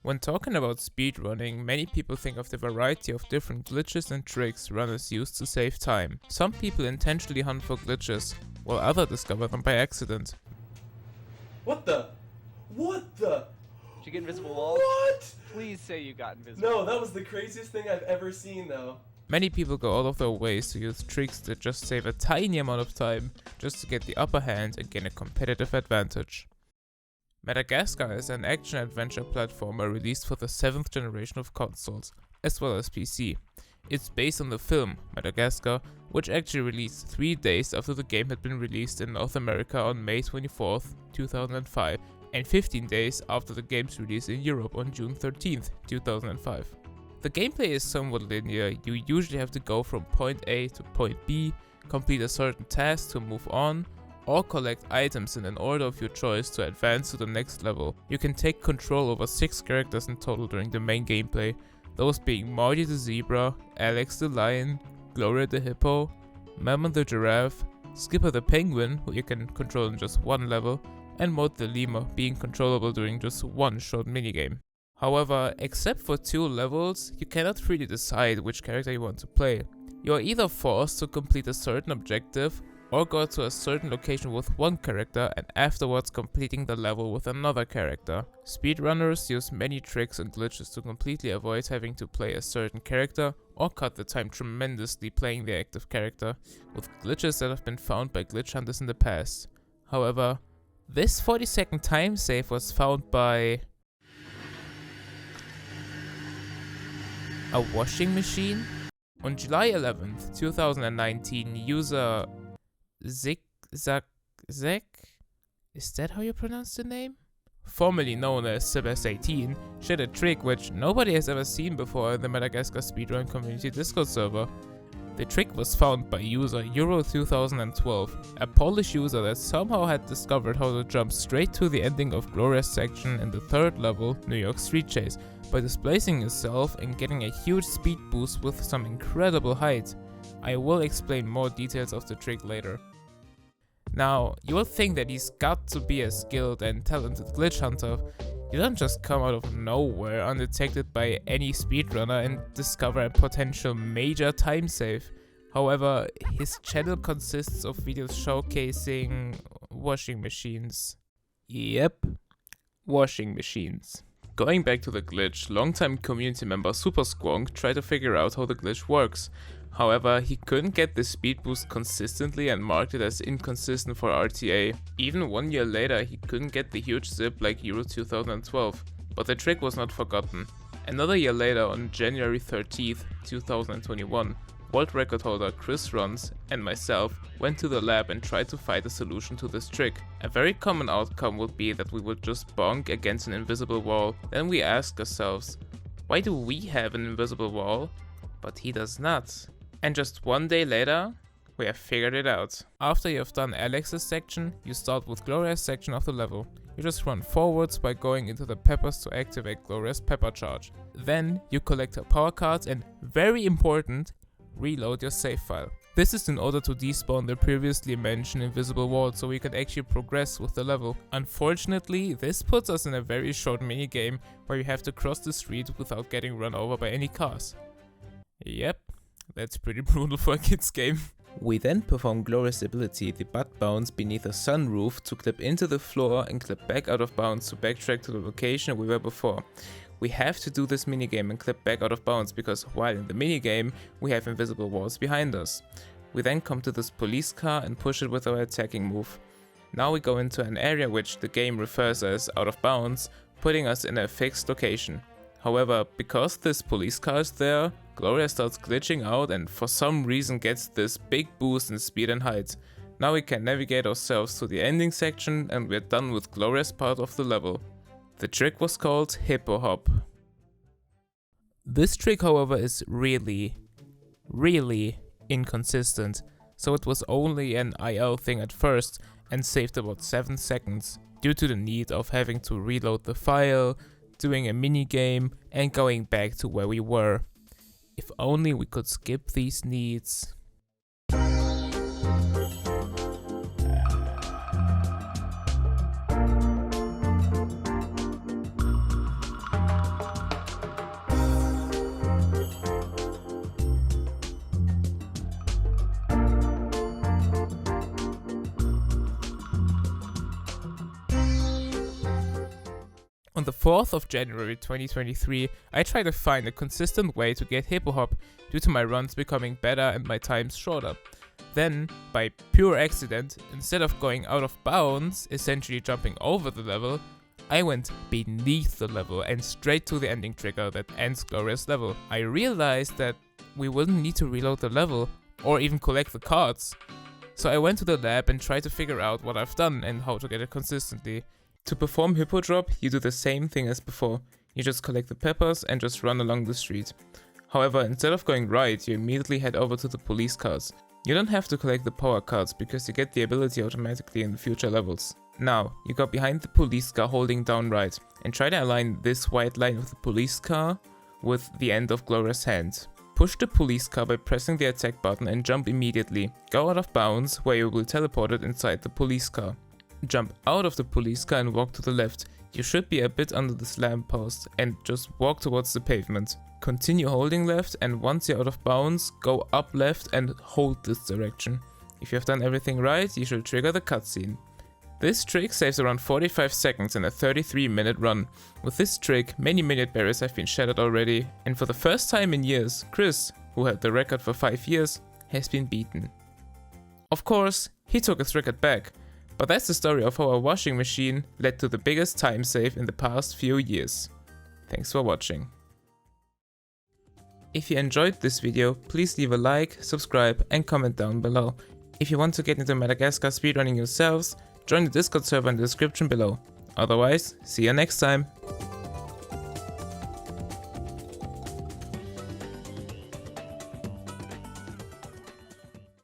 When talking about speedrunning, many people think of the variety of different glitches and tricks runners use to save time. Some people intentionally hunt for glitches, while others discover them by accident. What the? What the? Did you get invisible walls? What? Please say you got invisible. No, that was the craziest thing I've ever seen though. Many people go out of their ways to use tricks that just save a tiny amount of time just to get the upper hand and gain a competitive advantage. Madagascar is an action-adventure platformer released for the 7th generation of consoles, as well as PC. It's based on the film Madagascar, which actually released 3 days after the game had been released in North America on May 24th, 2005, and 15 days after the game's release in Europe on June 13th, 2005. The gameplay is somewhat linear. You usually have to go from point A to point B, complete a certain task to move on, or collect items in an order of your choice to advance to the next level. You can take control over 6 characters in total during the main gameplay, those being Marty the Zebra, Alex the Lion, Gloria the Hippo, Mammon the Giraffe, Skipper the Penguin, who you can control in just one level, and Maud the Lemur, being controllable during just one short minigame. However, except for 2 levels, you cannot really decide which character you want to play. You are either forced to complete a certain objective, or go to a certain location with one character and afterwards completing the level with another character. Speedrunners use many tricks and glitches to completely avoid having to play a certain character or cut the time tremendously playing the active character, with glitches that have been found by glitch hunters in the past. However, this 40-second time save was found by a washing machine? On July 11th, 2019, user Zigzag, is that how you pronounce the name? Formerly known as Sebas18, shared a trick which nobody has ever seen before in the Madagascar Speedrun community Discord server. The trick was found by user Euro2012, a Polish user that somehow had discovered how to jump straight to the ending of Gloria's section in the 3rd level, New York Street Chase, by displacing himself and getting a huge speed boost with some incredible height. I will explain more details of the trick later. Now, you will think that he's got to be a skilled and talented glitch hunter. You don't just come out of nowhere undetected by any speedrunner and discover a potential major time save. However, his channel consists of videos showcasing washing machines. Yep, washing machines. Going back to the glitch, longtime community member Super Squonk tried to figure out how the glitch works. However, he couldn't get the speed boost consistently and marked it as inconsistent for RTA. Even 1 year later, he couldn't get the huge zip like Euro 2012, but the trick was not forgotten. Another year later, on January 13th, 2021, world record holder Chris Rons and myself went to the lab and tried to find a solution to this trick. A very common outcome would be that we would just bonk against an invisible wall. Then we asked ourselves, why do we have an invisible wall, but he does not? And just 1 day later, we have figured it out. After you have done Alex's section, you start with Gloria's section of the level. You just run forwards by going into the peppers to activate Gloria's pepper charge. Then you collect her power cards and, very important, reload your save file. This is in order to despawn the previously mentioned invisible wall so we can actually progress with the level. Unfortunately, this puts us in a very short minigame where you have to cross the street without getting run over by any cars. Yep. That's pretty brutal for a kid's game. We then perform Gloria's ability, the butt bounce beneath a sunroof, to clip into the floor and clip back out of bounds to backtrack to the location we were before. We have to do this minigame and clip back out of bounds because while in the minigame, we have invisible walls behind us. We then come to this police car and push it with our attacking move. Now we go into an area which the game refers as out of bounds, putting us in a fixed location. However, because this police car is there, Gloria starts glitching out and for some reason gets this big boost in speed and height. Now we can navigate ourselves to the ending section and we're done with Gloria's part of the level. The trick was called Hippo Hop. This trick, however, is really inconsistent, so it was only an IL thing at first and saved about 7 seconds due to the need of having to reload the file, doing a minigame and going back to where we were. If only we could skip these needs. On the 4th of January 2023, I tried to find a consistent way to get Hippo Hop due to my runs becoming better and my times shorter. Then, by pure accident, instead of going out of bounds, essentially jumping over the level, I went beneath the level and straight to the ending trigger that ends Glorious level. I realized that we wouldn't need to reload the level or even collect the cards. So I went to the lab and tried to figure out what I've done and how to get it consistently. To perform Hippo Drop, you do the same thing as before. You just collect the peppers and just run along the street. However, instead of going right, you immediately head over to the police cars. You don't have to collect the power cards because you get the ability automatically in the future levels. Now, you go behind the police car holding down right and try to align this white line of the police car with the end of Gloria's hand. Push the police car by pressing the attack button and jump immediately. Go out of bounds where you will be teleported inside the police car. Jump out of the police car and walk to the left. You should be a bit under this lamppost and just walk towards the pavement. Continue holding left, and once you're out of bounds, go up left and hold this direction. If you have done everything right, you should trigger the cutscene. This trick saves around 45 seconds in a 33-minute run. With this trick, many minute barriers have been shattered already, and for the first time in years, Chris, who had the record for 5 years, has been beaten. Of course, he took his record back, but that's the story of how a washing machine led to the biggest time save in the past few years. Thanks for watching. If you enjoyed this video, please leave a like, subscribe and comment down below. If you want to get into Madagascar speedrunning yourselves, join the Discord server in the description below. Otherwise, see you next time.